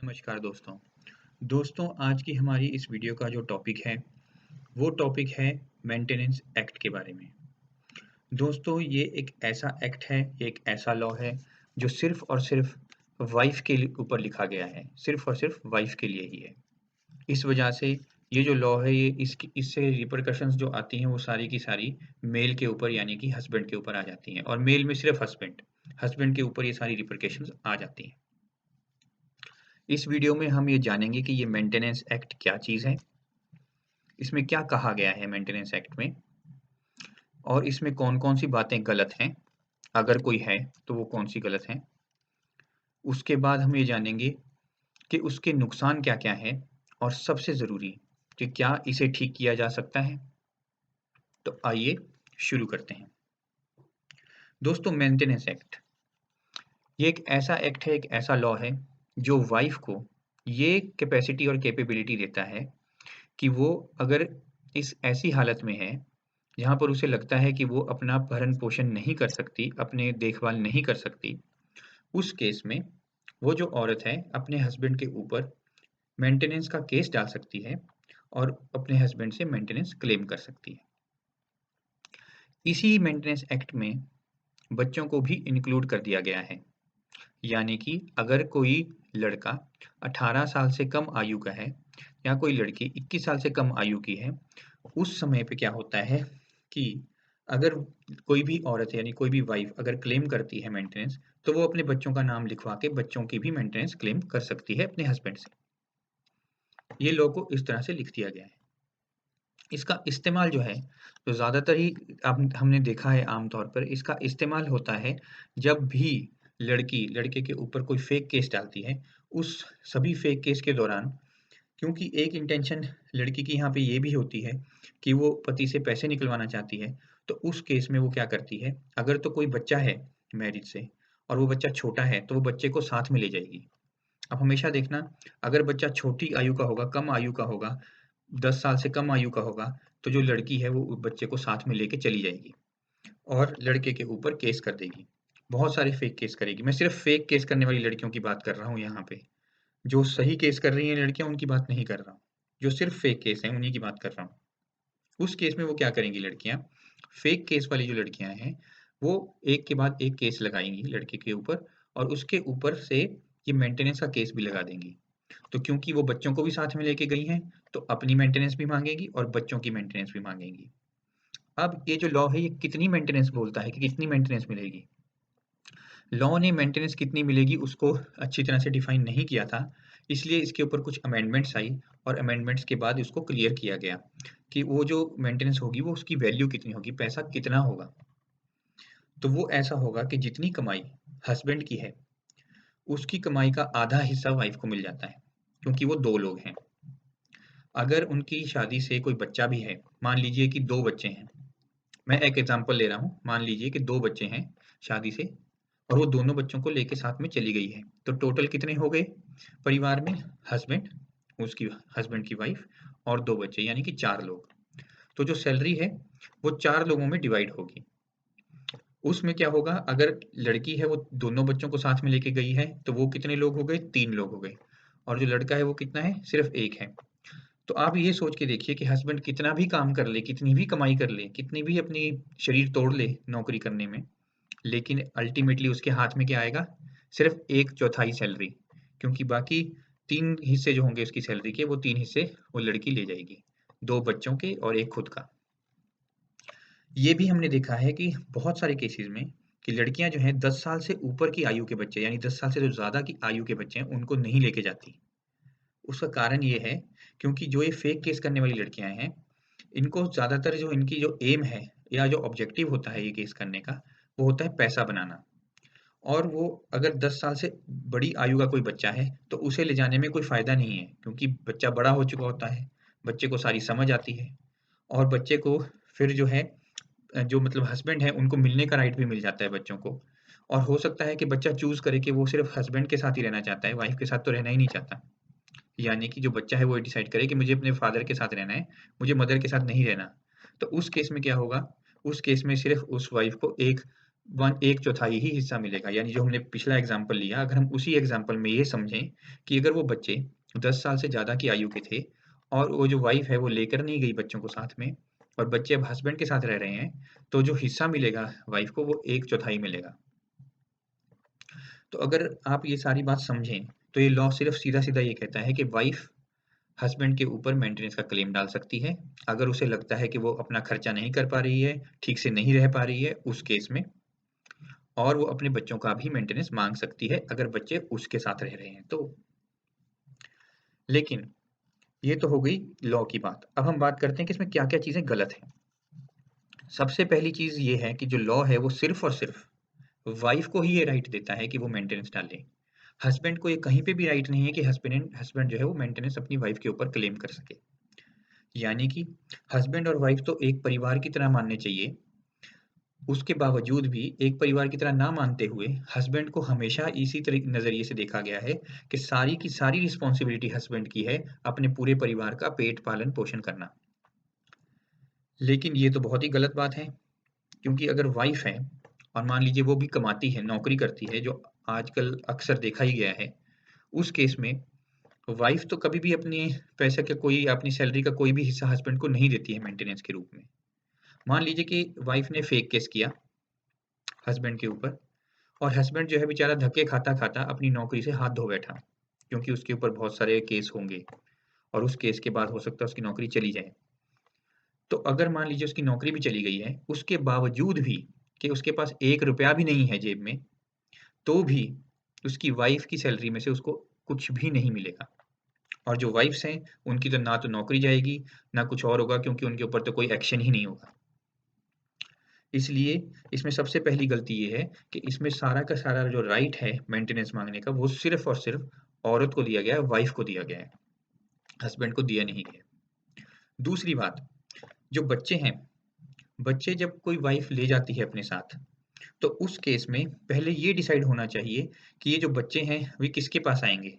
नमस्कार दोस्तों आज की हमारी इस वीडियो का जो टॉपिक है वो टॉपिक है मेंटेनेंस एक्ट के बारे में। दोस्तों ये एक ऐसा एक्ट है, ये एक ऐसा लॉ है जो सिर्फ और सिर्फ वाइफ के ऊपर लिखा गया है, सिर्फ और सिर्फ वाइफ के लिए ही है। इस वजह से ये जो लॉ है ये इससे रिपरकशंस जो आती हैं वो सारी की सारी मेल के ऊपर यानी कि हस्बैंड के ऊपर आ जाती हैं और मेल में सिर्फ हस्बैंड के ऊपर ये सारी रिपरकशंस आ जाती हैं। इस वीडियो में हम ये जानेंगे कि ये मेंटेनेंस एक्ट क्या चीज़ है, इसमें क्या कहा गया है मेंटेनेंस एक्ट में और इसमें कौन-कौन सी बातें गलत हैं, अगर कोई है तो वो कौन-सी गलत हैं। उसके बाद हम ये जानेंगे कि उसके नुकसान क्या-क्या हैं और सबसे ज़रूरी कि क्या इसे ठीक किया जा सकता है। तो आइए शुरू करते हैं। दोस्तों मेंटेनेंस एक्ट ये एक ऐसा एक्ट है, एक ऐसा लॉ है जो वाइफ को ये कैपेसिटी और कैपेबिलिटी देता है कि वो अगर इस ऐसी हालत में है जहाँ पर उसे लगता है कि वो अपना भरण-पोषण नहीं कर सकती, अपने देखभाल नहीं कर सकती, उस केस में वो जो औरत है अपने हस्बैंड के ऊपर मेंटेनेंस का केस डाल सकती है और अपने हस्बैंड से मेंटेनेंस क्लेम कर सकती है। इसी मेंटेनेंस एक्ट में बच्चों को भी इंक्लूड कर दिया गया है। यानी कि अगर कोई लड़का 18 साल से कम आयु का है या कोई लड़की 21 साल से कम आयु की है, उस समय पे क्या होता है कि अगर कोई भी औरत यानी कोई भी वाइफ अगर क्लेम करती है मेंटेनेंस, तो वो अपने बच्चों का नाम लिखवा के बच्चों की भी मेंटेनेंस क्लेम कर सकती है अपने हस्बैंड से। ये लॉ को इस तरह से लिख दिया गया है। इसका इस्तेमाल जो है, तो ज़्यादातर ही अब हमने देखा है आम तौर पर इसका इस्तेमाल होता है जब भी लड़की लड़के के ऊपर कोई फेक केस डालती है, उस सभी फेक केस के दौरान क्योंकि एक इंटेंशन लड़की की यहाँ पे ये भी होती है कि वो पति से पैसे निकलवाना चाहती है, तो उस केस में वो क्या करती है, अगर तो कोई बच्चा है मैरिज से और वो बच्चा छोटा है, तो वो बच्चे को साथ में ले जाएगी। अब हमेशा देखना, अगर बच्चा छोटी आयु का होगा, कम आयु का होगा, 10 साल से कम आयु का होगा, तो जो लड़की है वो बच्चे को साथ में लेके चली जाएगी और लड़के के ऊपर केस कर देगी। बहुत सारे फेक केस करेगी। मैं सिर्फ फेक केस करने वाली लड़कियों की बात कर रहा हूँ यहाँ पे। जो सही केस कर रही हैं लड़कियाँ उनकी बात नहीं कर रहा हूँ। जो सिर्फ फेक केस हैं उन्हीं की बात कर रहा हूँ। उस केस में वो क्या करेंगी लड़कियाँ, फेक केस वाली जो लड़कियाँ हैं, वो एक के बाद एक केस लगाएँगी लड़के के ऊपर और उसके ऊपर से ये मेंटेनेंस का केस भी लगा देंगी। तो क्योंकि वो बच्चों को भी साथ में लेके गई हैं, तो अपनी मेंटेनेंस भी माँगेंगी और बच्चों की मेंटेनेंस भी माँगेंगी। अब ये जो लॉ है ये कितनी मेंटेनेंस बोलता है कि कितनी मेंटेनेंस मिलेगी। लॉ ने मेंटेनेंस कितनी मिलेगी उसको अच्छी तरह से डिफाइन नहीं किया था, इसलिए इसके ऊपर कुछ अमेंडमेंट्स आई और अमेंडमेंट्स के बाद इसको क्लियर किया गया कि वो जो मेंटेनेंस होगी वो उसकी वैल्यू कितनी होगी, पैसा कितना होगा। तो वो ऐसा होगा कि जितनी कमाई हस्बैंड की है, उसकी कमाई का आधा हिस्सा वाइफ को मिल जाता है, क्योंकि वो 2 लोग हैं। अगर उनकी शादी से कोई बच्चा भी है, मान लीजिए कि 2 बच्चे हैं। मैं एक एग्ज़ाम्पल ले रहा हूँ, मान लीजिए कि 2 बच्चे हैं शादी से और वो दोनों बच्चों को लेके साथ में चली गई है। तो टोटल कितने हो गए परिवार में? हस्बैंड, उसकी हस्बैंड की वाइफ और 2 बच्चे यानी कि 4 लोग। तो जो सैलरी है वो 4 लोगों में डिवाइड होगी। उसमें क्या होगा, अगर लड़की है वो दोनों बच्चों को साथ में लेके गई है, तो वो कितने लोग हो गए? 3 लोग हो गए और जो लड़का है वो कितना है? सिर्फ 1 है। तो आप ये सोच के देखिए कि हस्बैंड कितना भी काम कर ले, कितनी भी कमाई कर ले, कितनी भी अपनी शरीर तोड़ ले नौकरी करने में, लेकिन अल्टीमेटली उसके हाथ में क्या आएगा? सिर्फ 1/4 सैलरी, क्योंकि बाकी 3 हिस्से जो होंगे उसकी सैलरी के, वो 3 हिस्से वो लड़की ले जाएगी, 2 बच्चों के और 1 खुद का। ये भी हमने देखा है कि बहुत सारे केसेज़ में कि लड़कियाँ जो हैं 10 साल से ऊपर की आयु के बच्चे यानी 10 साल से जो ज़्यादा की आयु के बच्चे हैं, उनको नहीं लेके जाती। उसका कारण ये है क्योंकि जो ये फेक केस करने वाली लड़कियाँ हैं, इनको ज़्यादातर जो इनकी जो एम है या जो ऑब्जेक्टिव होता है ये केस करने का, वो होता है पैसा बनाना। और वो अगर 10 साल से बड़ी आयु का कोई बच्चा है, तो उसे ले जाने में कोई फ़ायदा नहीं है, क्योंकि बच्चा बड़ा हो चुका होता है, बच्चे को सारी समझ आती है और बच्चे को फिर जो है जो मतलब हस्बैंड है, उनको मिलने का राइट भी मिल जाता है बच्चों को। और हो सकता है कि बच्चा चूज़ करे कि वो सिर्फ़ हस्बैंड के साथ ही रहना चाहता है, वाइफ़ के साथ तो रहना ही नहीं चाहता। यानी कि जो बच्चा है वो ये डिसाइड करे कि मुझे अपने फादर के साथ रहना है, मुझे मदर के साथ नहीं रहना। तो उस केस में क्या होगा, उस केस में सिर्फ़ उस वाइफ़ को एक एक चौथाई ही हिस्सा मिलेगा। यानी जो हमने पिछला एग्जाम्पल लिया, अगर हम उसी एग्जाम्पल में ये समझें कि अगर वो बच्चे 10 साल से ज़्यादा की आयु के थे और वो जो वाइफ है वो लेकर नहीं गई बच्चों को साथ में और बच्चे अब हस्बैंड के साथ रह रहे हैं, तो जो हिस्सा मिलेगा वाइफ को वो एक चौथाई मिलेगा। तो अगर आप ये सारी बात समझें तो ये लॉ सिर्फ सीधा-सीधा ये कहता है कि वाइफ हस्बैंड के ऊपर मेंटेनेंस का क्लेम डाल सकती है, अगर उसे लगता है कि वो अपना खर्चा नहीं कर पा रही है, ठीक से नहीं रह पा रही है उस केस में, और वो अपने बच्चों का भी मेंटेनेंस माँग सकती है अगर बच्चे उसके साथ रह रहे हैं तो। लेकिन ये तो हो गई लॉ की बात। अब हम बात करते हैं कि इसमें क्या-क्या चीज़ें गलत हैं। सबसे पहली चीज़ ये है कि जो लॉ है वो सिर्फ़ और सिर्फ़ वाइफ़ को ही ये राइट देता है कि वो मेंटेनेंस डाले। हस्बैंड को ये कहीं पे भी राइट नहीं है कि हस्बैंड जो है वो मेंटेनेंस अपनी वाइफ़ के ऊपर क्लेम कर सके। यानी कि हस्बैंड और वाइफ़ तो एक परिवार की तरह मानने चाहिए, उसके बावजूद भी एक परिवार की तरह ना मानते हुए हस्बैंड को हमेशा इसी नज़रिए से देखा गया है कि सारी की सारी रिस्पॉन्सिबिलिटी हस्बैंड की है अपने पूरे परिवार का पेट पालन पोषण करना। लेकिन ये तो बहुत ही गलत बात है, क्योंकि अगर वाइफ है और मान लीजिए वो भी कमाती है, नौकरी करती है, जो आजकल अक्सर देखा ही गया है, उस केस में वाइफ तो कभी भी अपने पैसे का कोई अपनी सैलरी का कोई भी हिस्सा हस्बैंड को नहीं देती है मेंटेनेंस के रूप में। मान लीजिए कि वाइफ ने फेक केस किया हस्बैंड के ऊपर और हस्बैंड जो है बेचारा धक्के खाता-खाता अपनी नौकरी से हाथ धो बैठा, क्योंकि उसके ऊपर बहुत सारे केस होंगे और उस केस के बाद हो सकता है उसकी नौकरी चली जाए। तो अगर मान लीजिए उसकी नौकरी भी चली गई है, उसके बावजूद भी कि उसके पास 1 रुपया भी नहीं है जेब में, तो भी उसकी वाइफ़ की सैलरी में से उसको कुछ भी नहीं मिलेगा। और जो वाइफ़्स हैं, उनकी तो ना तो नौकरी जाएगी, ना कुछ और होगा क्योंकि उनके ऊपर तो कोई एक्शन ही नहीं होगा। इसलिए इसमें सबसे पहली गलती ये है कि इसमें सारा का सारा जो राइट है मेंटेनेंस माँगने का, वो सिर्फ़ और सिर्फ़ औरत को दिया गया है, वाइफ़ को दिया गया है, हस्बैंड को दिया नहीं गया। दूसरी बात, जो बच्चे हैं, बच्चे जब कोई वाइफ़ ले जाती है अपने साथ, तो उस केस में पहले ये डिसाइड होना चाहिए कि ये जो बच्चे हैं, वे किसके पास आएँगे?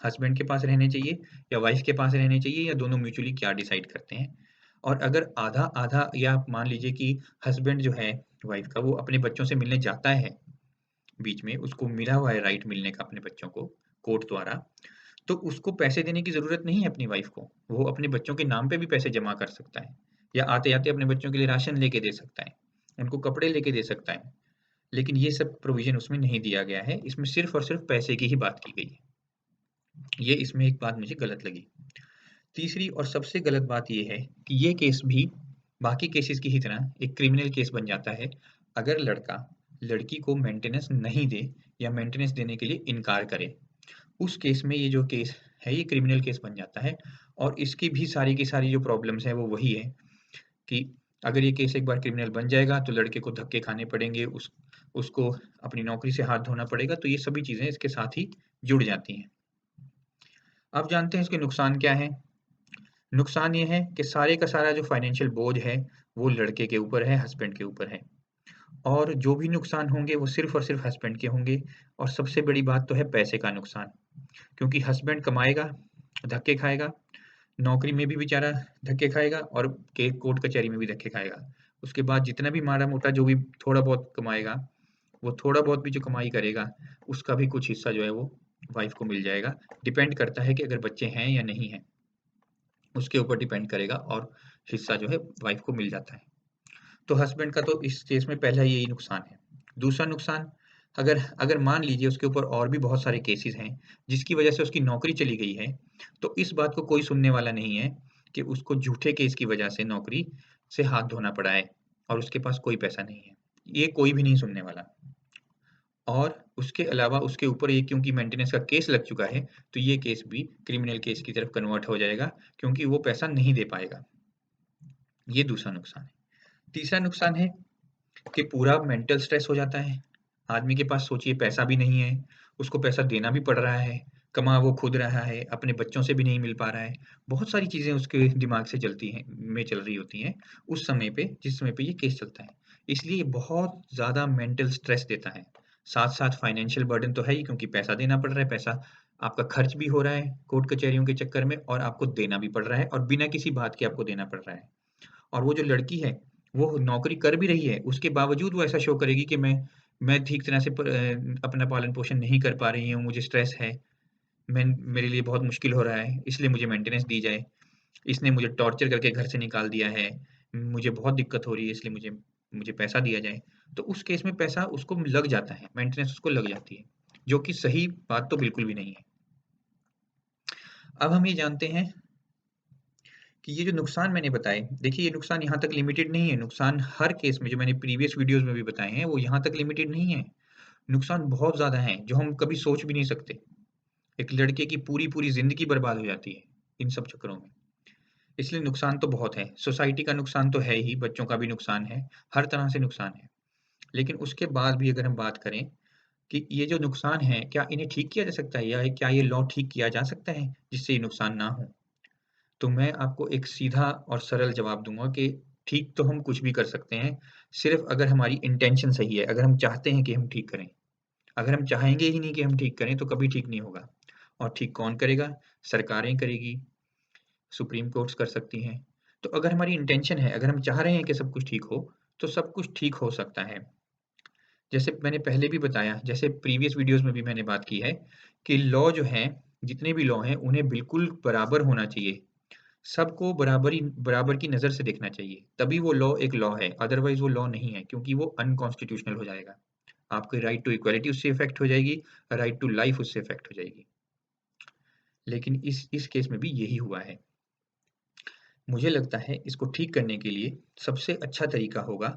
हस्बैंड के पास रहने चाहिए या वाइफ़ के पास रहने चाहिए या दोनों म्यूचुअली क्या डिसाइड करते हैं? और अगर आधा-आधा या आप मान लीजिए कि हस्बैंड जो है वाइफ़ का, वो अपने बच्चों से मिलने जाता है बीच में, उसको मिला हुआ है राइट मिलने का अपने बच्चों को कोर्ट द्वारा, तो उसको पैसे देने की ज़रूरत नहीं है अपनी वाइफ़ को। वो अपने बच्चों के नाम पे भी पैसे जमा कर सकता है या आते-आते अपने बच्चों के लिए राशन लेके दे सकता है, उनको कपड़े लेके दे सकता है। लेकिन ये सब प्रोविज़न उसमें नहीं दिया गया है, इसमें सिर्फ़ और सिर्फ़ पैसे की ही बात की गई है। ये इसमें एक बात मुझे गलत लगी। तीसरी और सबसे गलत बात ये है कि ये केस भी बाकी केसेज़ की ही तरह एक क्रिमिनल केस बन जाता है, अगर लड़का लड़की को मेंटेनेंस नहीं दे या मेंटेनेंस देने के लिए इनकार करे। उस केस में ये जो केस है, ये क्रिमिनल केस बन जाता है और इसकी भी सारी की सारी जो प्रॉब्लम्स हैं, वो वही है कि अगर ये केस एक बार क्रिमिनल बन जाएगा, तो लड़के को धक्के खाने पड़ेंगे, उसको अपनी नौकरी से हाथ धोना पड़ेगा, तो ये सभी चीज़ें इसके साथ ही जुड़ जाती हैं। अब जानते हैं इसके नुकसान क्या हैं? नुकसान ये है कि सारे का सारा जो फाइनेंशियल बोझ है, वो लड़के के ऊपर है, हस्बैंड के ऊपर है और जो भी नुकसान होंगे, वो सिर्फ़ और सिर्फ़ हस्बैंड के होंगे और सबसे बड़ी बात तो है पैसे का नुकसान, क्योंकि हस्बैंड कमाएगा, धक्के खाएगा, नौकरी में भी बेचारा धक्के खाएगा और के कोर्ट कचहरी में भी धक्के खाएगा। उसके बाद जितना भी माड़ा-मोटा जो भी थोड़ा बहुत कमाएगा, वो थोड़ा बहुत भी जो कमाई करेगा, उसका भी कुछ हिस्सा जो है वो वाइफ़ को मिल जाएगा। डिपेंड करता है कि अगर बच्चे हैं या नहीं हैं, उसके ऊपर डिपेंड करेगा और हिस्सा जो है वाइफ़ को मिल जाता है। तो हस्बैंड का तो इस केस में पहला यही नुकसान है। दूसरा नुकसान, अगर अगर मान लीजिए उसके ऊपर और भी बहुत सारे केसेज़ हैं, जिसकी वजह से उसकी नौकरी चली गई है, तो इस बात को कोई सुनने वाला नहीं है कि उसको झूठे केस की वजह से नौकरी से हाथ धोना पड़ा है और उसके पास कोई पैसा नहीं है। ये कोई भी नहीं सुनने वाला। और उसके अलावा उसके ऊपर ये क्योंकि मेंटेनेंस का केस लग चुका है, तो ये केस भी क्रिमिनल केस की तरफ कन्वर्ट हो जाएगा क्योंकि वो पैसा नहीं दे पाएगा। ये दूसरा नुकसान है। तीसरा नुकसान है कि पूरा मेंटल स्ट्रेस हो जाता है। आदमी के पास सोचिए पैसा भी नहीं है, उसको पैसा देना भी पड़ रहा है, कमा वो खुद रहा है, अपने बच्चों से भी नहीं मिल पा रहा है। बहुत सारी चीज़ें उसके दिमाग से चल रही होती हैं, उस समय पे जिस समय पे ये केस चलता है। इसलिए ये बहुत ज़्यादा मेंटल स्ट्रेस देता है। साथ-साथ फाइनेंशियल बर्डन तो है ही क्योंकि पैसा देना पड़ रहा है, पैसा आपका खर्च भी हो रहा है कोर्ट कचहरियों के चक्कर में और आपको देना भी पड़ रहा है और बिना किसी बात के आपको देना पड़ रहा है। और वो जो लड़की है, वो नौकरी कर भी रही है, उसके बावजूद वो ऐसा शो करेगी कि मैं ठीक तरह से अपना पालन-पोषण नहीं कर पा रही हूँ, मुझे स्ट्रेस है, मेरे लिए बहुत मुश्किल हो रहा है, इसलिए मुझे मेंटेनेंस दी जाए। इसने मुझे टॉर्चर करके घर से निकाल दिया है, मुझे बहुत दिक्कत हो रही है इसलिए मुझे मुझे पैसा दिया जाए। तो उस केस में पैसा उसको लग जाता है, मेंटेनेंस उसको लग जाती है, जो कि सही बात तो बिल्कुल भी नहीं है। अब हम ये जानते हैं कि ये जो नुकसान मैंने बताए, देखिए ये नुकसान यहाँ तक लिमिटेड नहीं है, नुकसान हर केस में जो मैंने प्रीवियस वीडियोज़ में भी बताए हैं, वो यहाँ तक लिमिटेड नहीं है। नुकसान बहुत ज़्यादा हैं, जो हम कभी सोच भी नहीं सकते। एक लड़के की पूरी-पूरी ज़िंदगी बर्बाद हो जाती है, इन सब चक्करों में। इसलिए नुकसान तो बहुत है, सोसाइटी का नुकसान तो है ही, बच्चों का भी नुकसान है, हर तरह से नुकसान है। लेकिन उसके बाद भी अगर हम बात करें कि ये जो नुकसान है, क्या इन्हें ठीक किया जा सकता है या क्या ये लॉ ठीक किया जा सकता है, जिससे ये नुकसान ना हो? तो मैं आपको एक सीधा और सरल जवाब दूँगा कि ठीक तो हम कुछ भी कर सकते हैं, सिर्फ़ अगर हमारी इंटेंशन सही है, अगर हम चाहते हैं कि हम ठीक करें। अगर हम चाहेंगे ही नहीं कि हम ठीक करें, तो कभी ठीक नहीं होगा। और ठीक कौन करेगा? सरकारें करेगी, सुप्रीम कोर्ट्स कर सकती हैं। तो अगर हमारी इंटेंशन है, अगर हम चाह रहे हैं कि सब कुछ ठीक हो, तो सब कुछ ठीक हो सकता है। जैसे मैंने पहले भी बताया, जैसे प्रीवियस वीडियोज़ में भी मैंने बात की है कि लॉ जो हैं, जितने भी लॉ हैं, उन्हें बिल्कुल बराबर होना चाहिए। सबको बराबर की नज़र से देखना चाहिए, तभी वो लॉ एक लॉ है, अदरवाइज़ वो लॉ नहीं है, क्योंकि वो अनकॉन्स्टिट्यूशनल हो जाएगा। आपकी राइट टू इक्वालिटी उससे इफ़ेक्ट हो जाएगी, राइट टू लाइफ़ उससे इफ़ेक्ट हो जाएगी। लेकिन इस केस में भी यही हुआ है। मुझे लगता है इसको ठीक करने के लिए सबसे अच्छा तरीका होगा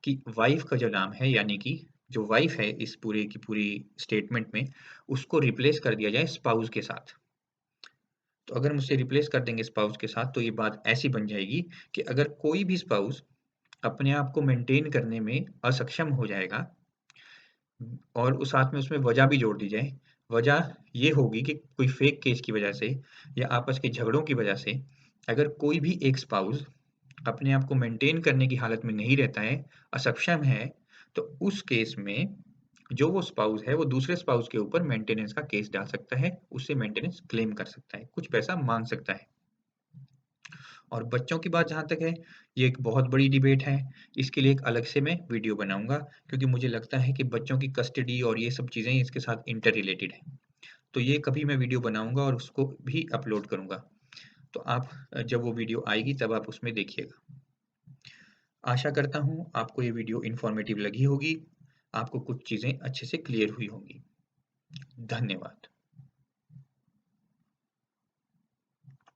कि वाइफ़ का जो नाम है, यानी कि जो वाइफ़ है इस पूरे की पूरी स्टेटमेंट में, उसको रिप्लेस कर दिया जाए स्पाउस के साथ। तो अगर हम उसे रिप्लेस कर देंगे स्पाउस के साथ, तो ये बात ऐसी बन जाएगी कि अगर कोई भी स्पाउस अपने आप को मेंटेन करने में असक्षम हो जाएगा और उस साथ में उसमें वजह भी जोड़ दी जाए। वजह ये होगी कि कोई फेक केस की वजह से या आपस के झगड़ों की वजह से अगर कोई भी एक स्पाउस अपने आप को मेंटेन करने की हालत में नहीं रहता है, असक्षम है, तो उस केस में जो वो स्पाउस है, वो दूसरे स्पाउस के ऊपर मेंटेनेंस का केस डाल सकता है, उससे मेंटेनेंस क्लेम कर सकता है, कुछ पैसा माँग सकता है। और बच्चों की बात जहाँ तक है, ये एक बहुत बड़ी डिबेट है। इसके लिए एक अलग से मैं वीडियो बनाऊँगा, क्योंकि मुझे लगता है कि बच्चों की कस्टडी और ये सब चीज़ें इसके साथ इंटर रिलेटेड हैं। तो ये कभी मैं वीडियो बनाऊँगा और उसको भी अपलोड करूँगा। तो आप जब वो वीडियो आएगी तब आप उसमें देखिएगा। आशा करता हूँ आपको ये वीडियो इन्फॉर्मेटिव लगी होगी, आपको कुछ चीज़ें अच्छे से क्लियर हुई होंगी। धन्यवाद।